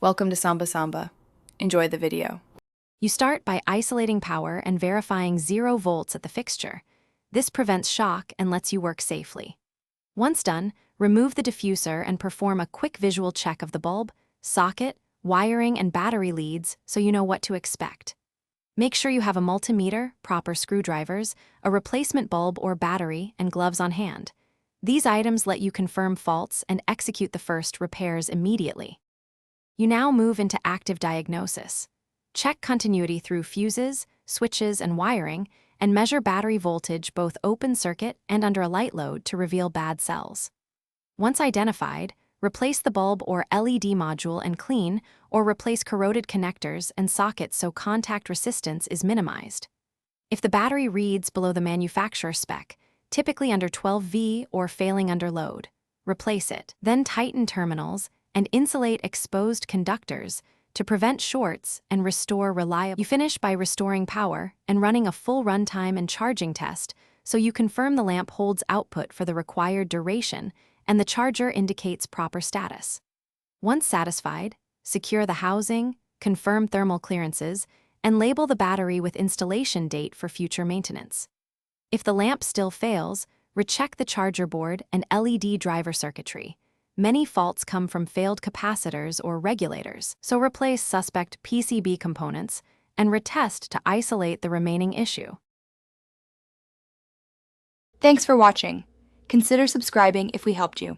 Welcome to Samba Samba. Enjoy the video. You start by isolating power and verifying 0 volts at the fixture. This prevents shock and lets you work safely. Once done, remove the diffuser and perform a quick visual check of the bulb, socket, wiring, and battery leads so you know what to expect. Make sure you have a multimeter, proper screwdrivers, a replacement bulb or battery, and gloves on hand. These items let you confirm faults and execute the first repairs immediately. You now move into active diagnosis. Check continuity through fuses, switches, and wiring, and measure battery voltage both open circuit and under a light load to reveal bad cells. Once identified, replace the bulb or LED module and clean, or replace corroded connectors and sockets so contact resistance is minimized. If the battery reads below the manufacturer spec, typically under 12V or failing under load, replace it. Then tighten terminals and insulate exposed conductors to prevent shorts and restore reliable. You finish by restoring power and running a full runtime and charging test so you confirm the lamp holds output for the required duration and the charger indicates proper status. Once satisfied, secure the housing, confirm thermal clearances, and label the battery with installation date for future maintenance. If the lamp still fails, recheck the charger board and LED driver circuitry. Many faults come from failed capacitors or regulators, so replace suspect PCB components and retest to isolate the remaining issue. Thanks for watching. Consider subscribing if we helped you.